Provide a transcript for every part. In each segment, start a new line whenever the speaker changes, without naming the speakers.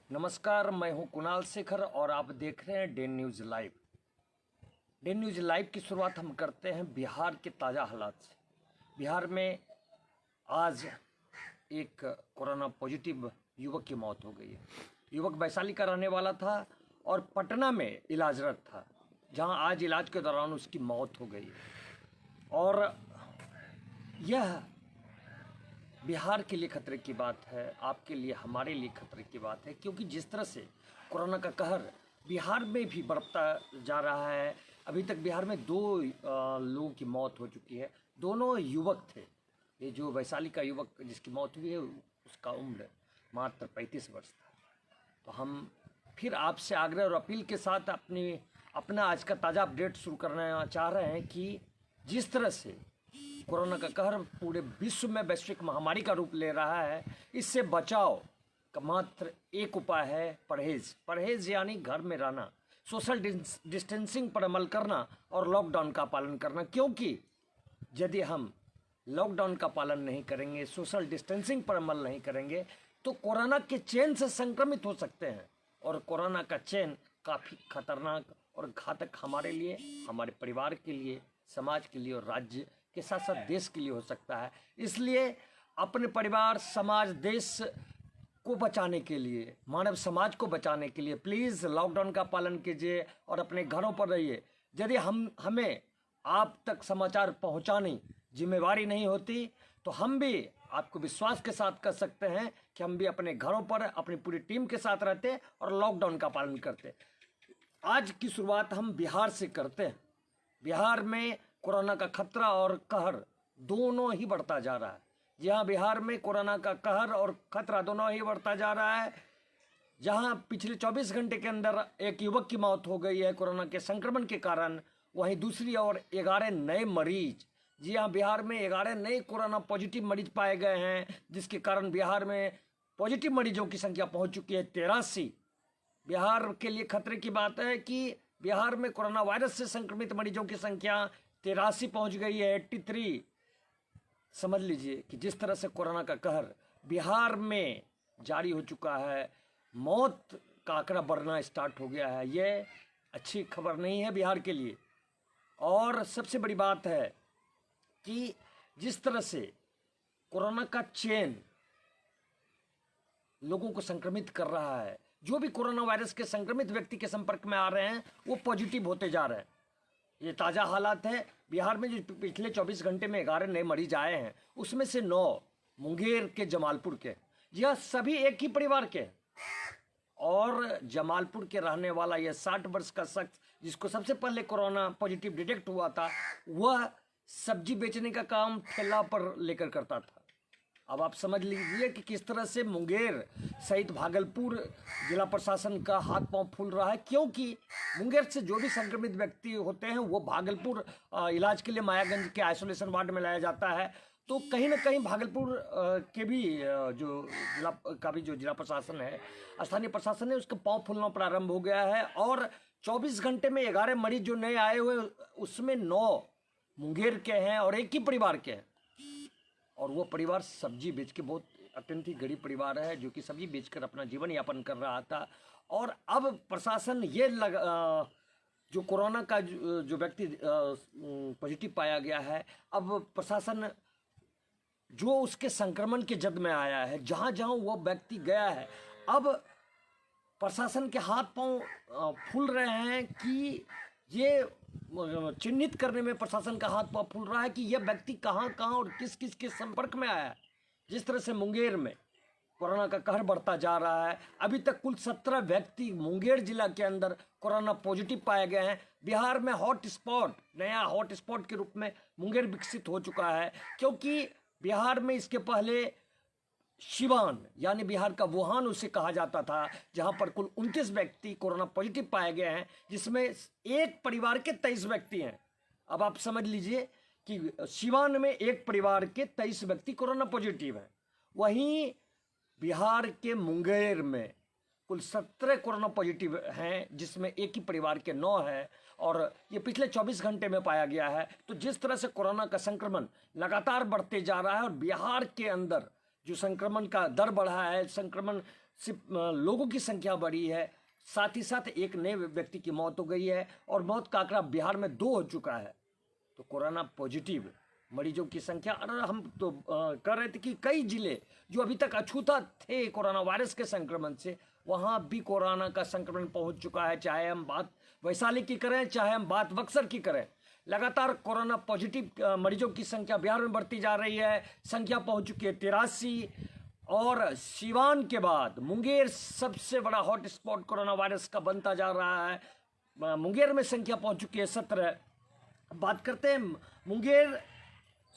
नमस्कार, मैं हूं कुणाल शेखर और आप देख रहे हैं day news live. Day news live की शुरुआत हम करते हैं बिहार के ताज़ा हालात से। बिहार में आज एक कोरोना पॉजिटिव युवक की मौत हो गई है। युवक वैशाली का रहने वाला था और पटना में इलाजरत था, जहां आज इलाज के दौरान उसकी मौत हो गई है। और यह बिहार के लिए खतरे की बात है, आपके लिए, हमारे लिए खतरे की बात है, क्योंकि जिस तरह से कोरोना का कहर बिहार में भी बढ़ता जा रहा है। अभी तक बिहार में दो लोगों की मौत हो चुकी है। दोनों युवक थे। ये जो वैशाली का युवक जिसकी मौत हुई है, उसका उम्र मात्र 35 वर्ष था। तो हम फिर आपसे आग्रह और अपील के साथ अपना आज का ताज़ा अपडेट शुरू करना चाह रहे हैं कि जिस तरह से कोरोना का कहर पूरे विश्व में वैश्विक महामारी का रूप ले रहा है, इससे बचाव का मात्र एक उपाय है परहेज। परहेज यानी घर में रहना, सोशल डिस्टेंसिंग पर अमल करना और लॉकडाउन का पालन करना। क्योंकि यदि हम लॉकडाउन का पालन नहीं करेंगे, सोशल डिस्टेंसिंग पर अमल नहीं करेंगे, तो कोरोना के चेन से संक्रमित हो सकते हैं। और कोरोना का चेन काफ़ी खतरनाक और घातक हमारे लिए, हमारे परिवार के लिए, समाज के लिए और राज्य के साथ साथ देश के लिए हो सकता है। इसलिए अपने परिवार, समाज, देश को बचाने के लिए, मानव समाज को बचाने के लिए प्लीज़ लॉकडाउन का पालन कीजिए और अपने घरों पर रहिए। यदि हमें आप तक समाचार पहुंचाने जिम्मेवारी नहीं होती, तो हम भी आपको विश्वास के साथ कर सकते हैं कि हम भी अपने घरों पर अपनी पूरी टीम के साथ रहते और लॉकडाउन का पालन करते। आज की शुरुआत हम बिहार से करते हैं। बिहार में कोरोना का खतरा और कहर दोनों ही बढ़ता जा रहा है। जी हाँ, बिहार में कोरोना का कहर और खतरा दोनों ही बढ़ता जा रहा है। जहां पिछले 24 घंटे के अंदर एक युवक की मौत हो गई है कोरोना के संक्रमण के कारण, वहीं दूसरी ओर 11 नए मरीज, जी हाँ, बिहार में 11 नए कोरोना पॉजिटिव मरीज पाए गए हैं, जिसके कारण बिहार में पॉजिटिव मरीजों की संख्या पहुंच चुकी है 83। बिहार के लिए खतरे की बात है कि बिहार में कोरोना वायरस से संक्रमित मरीजों की संख्या 83 पहुंच गई है, 83। समझ लीजिए कि जिस तरह से कोरोना का कहर बिहार में जारी हो चुका है, मौत का आंकड़ा बढ़ना स्टार्ट हो गया है। ये अच्छी खबर नहीं है बिहार के लिए। और सबसे बड़ी बात है कि जिस तरह से कोरोना का चेन लोगों को संक्रमित कर रहा है, जो भी कोरोना वायरस के संक्रमित व्यक्ति के संपर्क में आ रहे हैं वो पॉजिटिव होते जा रहे हैं। ये ताज़ा हालात है। बिहार में जो पिछले 24 घंटे में 11 नए मरीज आए हैं, उसमें से 9 मुंगेर के, जमालपुर के। यह सभी एक ही परिवार के। और जमालपुर के रहने वाला यह 60 वर्ष का शख्स, जिसको सबसे पहले कोरोना पॉजिटिव डिटेक्ट हुआ था, वह सब्जी बेचने का काम ठेला पर लेकर करता था। अब आप समझ लीजिए कि किस तरह से मुंगेर सहित भागलपुर जिला प्रशासन का हाथ पांव फूल रहा है, क्योंकि मुंगेर से जो भी संक्रमित व्यक्ति होते हैं वो भागलपुर इलाज के लिए मायागंज के आइसोलेशन वार्ड में लाया जाता है। तो कहीं ना कहीं भागलपुर के भी जो जिला प्रशासन है, स्थानीय प्रशासन है, उसका पांव फूलना प्रारंभ हो गया है। और 24 घंटे में 11 मरीज जो नए आए हुए, उसमें 9 मुंगेर के हैं और एक ही परिवार के हैं। और वो परिवार सब्जी बेच के, बहुत अत्यंत ही गरीब परिवार है जो कि सब्जी बेचकर अपना जीवन यापन कर रहा था। और अब प्रशासन जो कोरोना का जो व्यक्ति पॉजिटिव पाया गया है, अब प्रशासन जो उसके संक्रमण के जद में आया है, जहाँ जहाँ वो व्यक्ति गया है, अब प्रशासन के हाथ पांव फूल रहे हैं कि ये चिन्हित करने में प्रशासन का हाथ पांव फूल रहा है कि यह व्यक्ति कहाँ कहाँ और किस किस के संपर्क में आया है। जिस तरह से मुंगेर में कोरोना का कहर बढ़ता जा रहा है, अभी तक कुल 17 व्यक्ति मुंगेर जिला के अंदर कोरोना पॉजिटिव पाए गए हैं। बिहार में नया हॉट स्पॉट के रूप में मुंगेर विकसित हो चुका है, क्योंकि बिहार में इसके पहले शिवान, यानी बिहार का वुहान उसे कहा जाता था, जहां पर कुल 29 व्यक्ति कोरोना पॉजिटिव पाए गए हैं, जिसमें एक परिवार के 23 व्यक्ति हैं। अब आप समझ लीजिए कि शिवान में एक परिवार के 23 व्यक्ति कोरोना पॉजिटिव हैं। वहीं बिहार के मुंगेर में कुल 17 कोरोना पॉजिटिव हैं, जिसमें एक ही परिवार के 9 हैं। और ये पिछले 24 घंटे में पाया गया है। तो जिस तरह से कोरोना का संक्रमण लगातार बढ़ते जा रहा है और बिहार के अंदर जो संक्रमण का दर बढ़ा है, संक्रमण से लोगों की संख्या बढ़ी है, साथ ही साथ एक नए व्यक्ति की मौत हो गई है और मौत का आंकड़ा बिहार में 2 हो चुका है। तो कोरोना पॉजिटिव मरीजों की संख्या, और हम तो कर रहे थे कि कई जिले जो अभी तक अछूता थे कोरोना वायरस के संक्रमण से, वहाँ भी कोरोना का संक्रमण पहुँच चुका है। चाहे हम बात वैशाली की करें, चाहे हम बात बक्सर की करें, लगातार कोरोना पॉजिटिव मरीजों की संख्या बिहार में बढ़ती जा रही है। संख्या पहुँच चुकी है 83, और सिवान के बाद मुंगेर सबसे बड़ा हॉट स्पॉट कोरोना वायरस का बनता जा रहा है। मुंगेर में संख्या पहुँच चुकी है 17। बात करते हैं मुंगेर,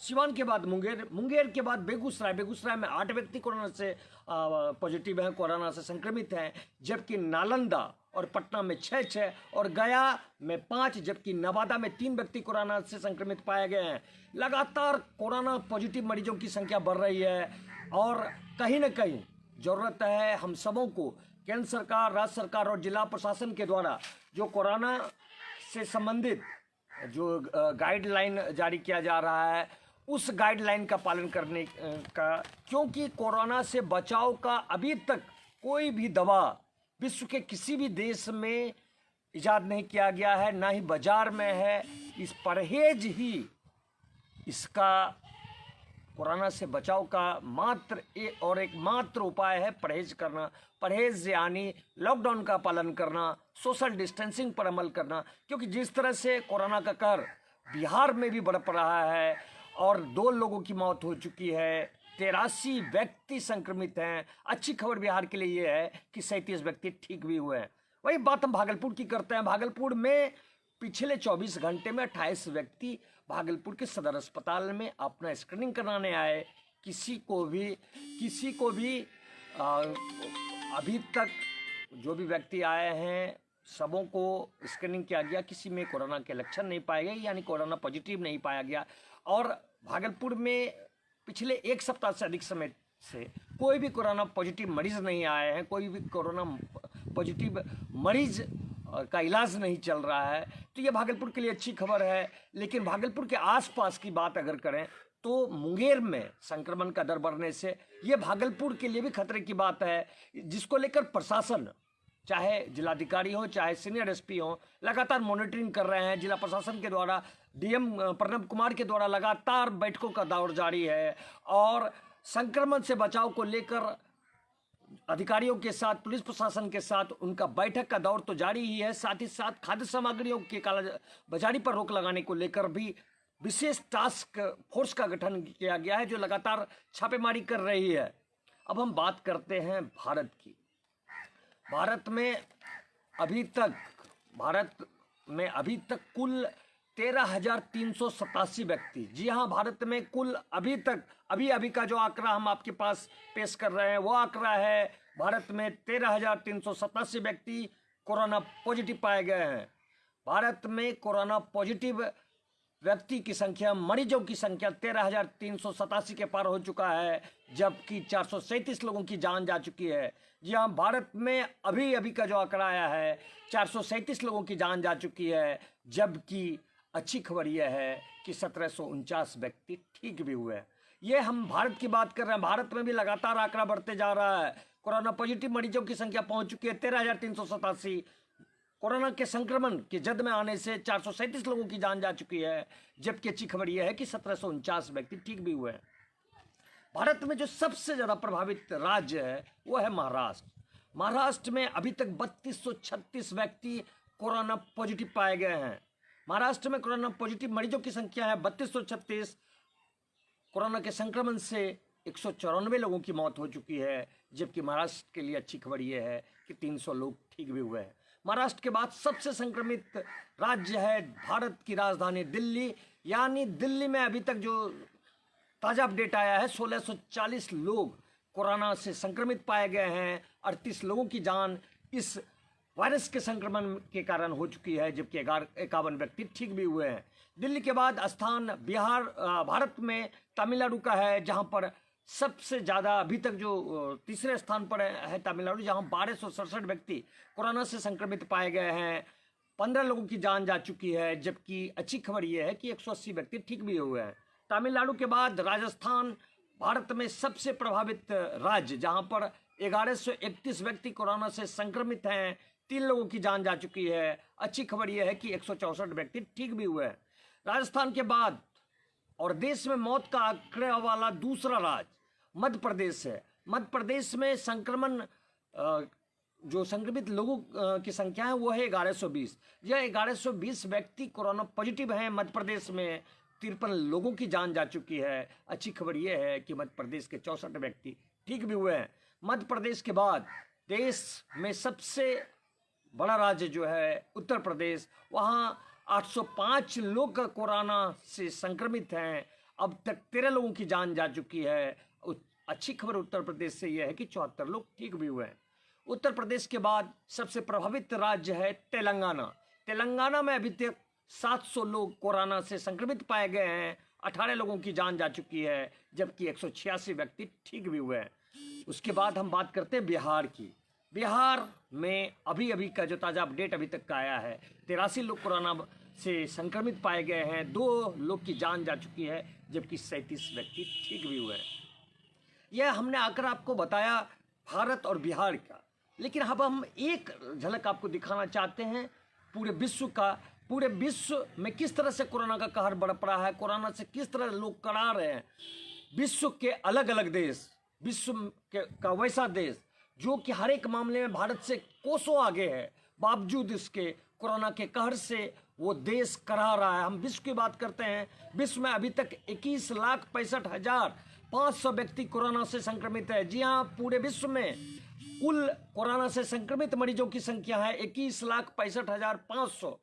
सिवान के बाद मुंगेर के बाद बेगूसराय में 8 व्यक्ति कोरोना से पॉजिटिव हैं, कोरोना से संक्रमित हैं, जबकि नालंदा और पटना में 6 और गया में 5, जबकि नवादा में 3 व्यक्ति कोरोना से संक्रमित पाए गए हैं। लगातार कोरोना पॉजिटिव मरीजों की संख्या बढ़ रही है और कहीं न कहीं ज़रूरत है हम सबों को, केंद्र सरकार, राज्य सरकार और जिला प्रशासन के द्वारा जो कोरोना से संबंधित जो गाइडलाइन जारी किया जा रहा है, उस गाइडलाइन का पालन करने का, क्योंकि कोरोना से बचाव का अभी तक कोई भी दवा विश्व के किसी भी देश में इजाद नहीं किया गया है, ना ही बाजार में है। इस परहेज ही इसका कोरोना से बचाव का एकमात्र उपाय है परहेज करना। परहेज यानी लॉकडाउन का पालन करना, सोशल डिस्टेंसिंग पर अमल करना, क्योंकि जिस तरह से कोरोना का कहर बिहार में भी बढ़ रहा है और 2 लोगों की मौत हो चुकी है, 83 व्यक्ति संक्रमित हैं। अच्छी खबर बिहार के लिए ये है कि 37 व्यक्ति ठीक भी हुए हैं। वही बात हम भागलपुर की करते हैं। भागलपुर में पिछले 24 घंटे में 28 व्यक्ति भागलपुर के सदर अस्पताल में अपना स्क्रीनिंग कराने आए। किसी को भी अभी तक जो भी व्यक्ति आए हैं सबों को स्क्रीनिंग किया गया, किसी में कोरोना के लक्षण नहीं पाए गए, यानी कोरोना पॉजिटिव नहीं पाया गया। और भागलपुर में पिछले 1 सप्ताह से अधिक समय से कोई भी कोरोना पॉजिटिव मरीज नहीं आए हैं, कोई भी कोरोना पॉजिटिव मरीज का इलाज नहीं चल रहा है। तो ये भागलपुर के लिए अच्छी खबर है। लेकिन भागलपुर के आसपास की बात अगर करें तो मुंगेर में संक्रमण का दर बढ़ने से ये भागलपुर के लिए भी खतरे की बात है, जिसको लेकर प्रशासन, चाहे जिलाधिकारी हो चाहे सीनियर एसपी हो, लगातार मॉनिटरिंग कर रहे हैं। जिला प्रशासन के द्वारा डीएम प्रणब कुमार के द्वारा लगातार बैठकों का दौर जारी है और संक्रमण से बचाव को लेकर अधिकारियों के साथ, पुलिस प्रशासन के साथ उनका बैठक का दौर तो जारी ही है। साथ ही साथ खाद्य सामग्रियों की कालाबाजारी पर रोक लगाने को लेकर भी विशेष टास्क फोर्स का गठन किया गया है, जो लगातार छापेमारी कर रही है। अब हम बात करते हैं भारत की। भारत में अभी तक कुल 13,387 व्यक्ति, जी हाँ, भारत में कुल अभी का जो आंकड़ा हम आपके पास पेश कर रहे हैं वो आंकड़ा है। भारत में 13,387 व्यक्ति कोरोना पॉजिटिव पाए गए हैं। भारत में कोरोना पॉजिटिव व्यक्ति की संख्या, मरीजों की संख्या 13,387 के पार हो चुका है, जबकि 437 लोगों की जान जा चुकी है। जी हाँ, भारत में अभी का जो आंकड़ा आया है 437 लोगों की जान जा चुकी है, जबकि अच्छी खबर यह है कि 1749 व्यक्ति ठीक भी हुए हैं। ये हम भारत की बात कर रहे हैं। भारत में भी लगातार आंकड़ा बढ़ते जा रहा है। कोरोना पॉजिटिव मरीजों की संख्या पहुंच चुकी है 13,387। कोरोना के संक्रमण की जद में आने से 437 लोगों की जान जा चुकी है, जबकि अच्छी खबर यह है कि 1749 व्यक्ति ठीक भी हुए हैं। भारत में जो सबसे ज़्यादा प्रभावित राज्य है वो है महाराष्ट्र। महाराष्ट्र में अभी तक 3236 व्यक्ति कोरोना पॉजिटिव पाए गए हैं। महाराष्ट्र में कोरोना पॉजिटिव मरीजों की संख्या है 3236। कोरोना के संक्रमण से 194 लोगों की मौत हो चुकी है, जबकि महाराष्ट्र के लिए अच्छी खबर यह है कि 300 लोग ठीक भी हुए हैं। महाराष्ट्र के बाद सबसे संक्रमित राज्य है भारत की राजधानी दिल्ली, यानी दिल्ली में अभी तक जो ताज़ा अपडेट आया है 1640 लोग कोरोना से संक्रमित पाए गए हैं। 38 लोगों की जान इस वायरस के संक्रमण के कारण हो चुकी है, जबकि 51 व्यक्ति ठीक भी हुए हैं। दिल्ली के बाद स्थान भारत में तमिलनाडु का है, जहां पर सबसे ज़्यादा अभी तक जो तीसरे स्थान पर है तमिलनाडु, जहां 1267 व्यक्ति कोरोना से संक्रमित पाए गए हैं। 15 लोगों की जान जा चुकी है, जबकि अच्छी खबर यह है कि 180 व्यक्ति ठीक भी हुए हैं। तमिलनाडु के बाद राजस्थान भारत में सबसे प्रभावित राज्य, जहां पर 1131 व्यक्ति कोरोना से संक्रमित हैं, 3 लोगों की जान जा चुकी है। अच्छी खबर यह है कि 164 व्यक्ति ठीक भी हुए हैं। राजस्थान के बाद और देश में मौत का आंकड़ा वाला दूसरा राज्य मध्य प्रदेश है। मध्य प्रदेश में संक्रमण जो संक्रमित लोगों की संख्या है वो है 1120। यह 1120 व्यक्ति कोरोना पॉजिटिव हैं। मध्य प्रदेश में 53 लोगों की जान जा चुकी है। अच्छी खबर यह है कि मध्य प्रदेश के 64 व्यक्ति ठीक भी हुए हैं। मध्य प्रदेश के बाद देश में सबसे बड़ा राज्य जो है उत्तर प्रदेश, वहाँ 805 लोग कोरोना से संक्रमित हैं। अब तक 13 लोगों की जान जा चुकी है। अच्छी खबर उत्तर प्रदेश से यह है कि 74 लोग ठीक भी हुए हैं। उत्तर प्रदेश के बाद सबसे प्रभावित राज्य है तेलंगाना। तेलंगाना में अभी तक 700 लोग कोरोना से संक्रमित पाए गए हैं। 18 लोगों की जान जा चुकी है, जबकि 186 व्यक्ति ठीक भी हुए हैं। उसके बाद हम बात करते हैं बिहार की। बिहार में अभी का जो ताज़ा अपडेट अभी तक का आया है, 83 लोग कोरोना से संक्रमित पाए गए हैं। 2 लोग की जान जा चुकी है, जबकि 37 व्यक्ति ठीक भी हुए हैं। यह हमने आकर आपको बताया भारत और बिहार का, लेकिन अब हम एक झलक आपको दिखाना चाहते हैं पूरे विश्व का। पूरे विश्व में किस तरह से कोरोना का कहर बढ़ पड़ा है, कोरोना से किस तरह लोग कड़ा रहे हैं। विश्व के अलग अलग देश, विश्व का वैसा देश जो कि हर एक मामले में भारत से कोसों आगे है, बावजूद इसके कोरोना के कहर से वो देश करा रहा है। हम विश्व की बात करते हैं। विश्व में अभी तक 21,65,500 व्यक्ति कोरोना से संक्रमित है। जी हाँ, पूरे विश्व में कुल कोरोना से संक्रमित मरीजों की संख्या है 21,65,500,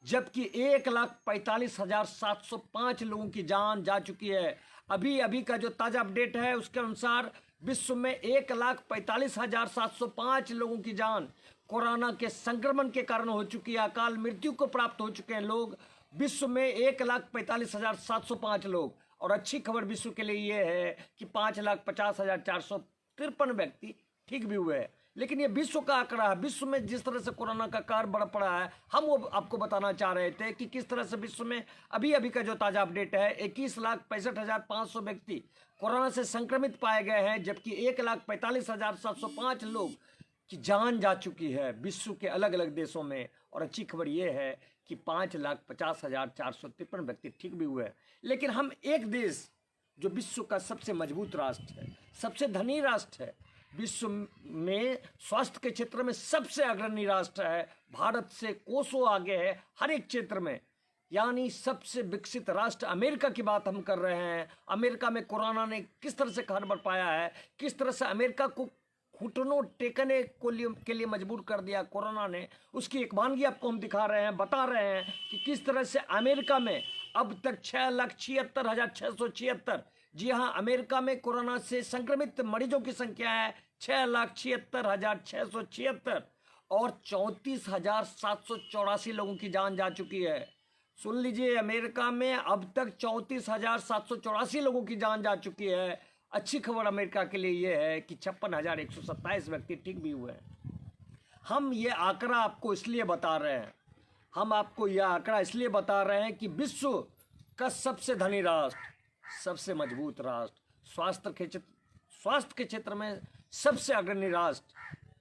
जबकि 1,45,705 लोगों की जान जा चुकी है। अभी का जो ताज़ा अपडेट है उसके अनुसार विश्व में 1,45,705 लोगों की जान कोरोना के संक्रमण के कारण हो चुकी है। अकाल मृत्यु को प्राप्त हो चुके हैं लोग विश्व में 1,45,705 लोग। और अच्छी खबर विश्व के लिए ये है कि 5,50,453 व्यक्ति ठीक भी हुए हैं। लेकिन ये विश्व का आंकड़ा है। विश्व में जिस तरह से कोरोना का कहर बढ़ पड़ा है, हम वो आपको बताना चाह रहे थे कि किस तरह से विश्व में अभी का जो ताज़ा अपडेट है 21,65,500 व्यक्ति कोरोना से संक्रमित पाए गए हैं, जबकि 1,45,705 लोग की जान जा चुकी है विश्व के अलग अलग देशों में। और अच्छी खबर ये है कि 5,50,453 व्यक्ति ठीक भी हुए हैं। लेकिन हम एक देश जो विश्व का सबसे मजबूत राष्ट्र है, सबसे धनी राष्ट्र है, विश्व में स्वास्थ्य के क्षेत्र में सबसे अग्रणी राष्ट्र है, भारत से कोसों आगे है हर एक क्षेत्र में, यानी सबसे विकसित राष्ट्र अमेरिका की बात हम कर रहे हैं। अमेरिका में कोरोना ने किस तरह से कहर बरपाया है, किस तरह से अमेरिका को घुटनों टेकने के लिए मजबूर कर दिया कोरोना ने, उसकी एक वानगी आपको हम दिखा रहे हैं, बता रहे हैं कि किस तरह से अमेरिका में अब तक 6,76,676, जी हाँ, अमेरिका में कोरोना से संक्रमित मरीजों की संख्या है 6,76,676 और 34,784 लोगों की जान जा चुकी है। सुन लीजिए, अमेरिका में अब तक 34,784 लोगों की जान जा चुकी है। अच्छी खबर अमेरिका के लिए यह है कि 56,127 व्यक्ति ठीक भी हुए हैं। हम ये आंकड़ा आपको इसलिए बता रहे हैं, हम आपको यह आंकड़ा इसलिए बता रहे हैं कि विश्व का सबसे धनी राष्ट्र, सबसे मजबूत राष्ट्र, स्वास्थ्य के क्षेत्र में सबसे अग्रणी राष्ट्र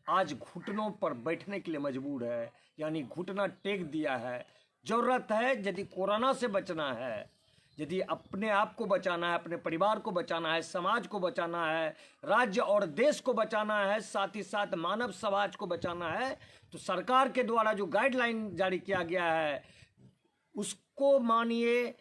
आज घुटनों पर बैठने के लिए मजबूर है, यानी घुटना टेक दिया है। जरूरत है, यदि कोरोना से बचना है, यदि अपने आप को बचाना है, अपने परिवार को बचाना है, समाज को बचाना है, राज्य और देश को बचाना है, साथ ही साथ मानव समाज को बचाना है, तो सरकार के द्वारा जो गाइडलाइन जारी किया गया है उसको मानिए,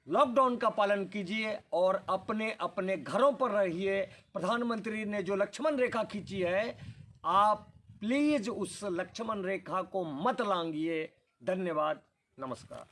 लॉकडाउन का पालन कीजिए और अपने अपने घरों पर रहिए। प्रधानमंत्री ने जो लक्ष्मण रेखा खींची है, आप प्लीज उस लक्ष्मण रेखा को मत लांघिए। धन्यवाद, नमस्कार।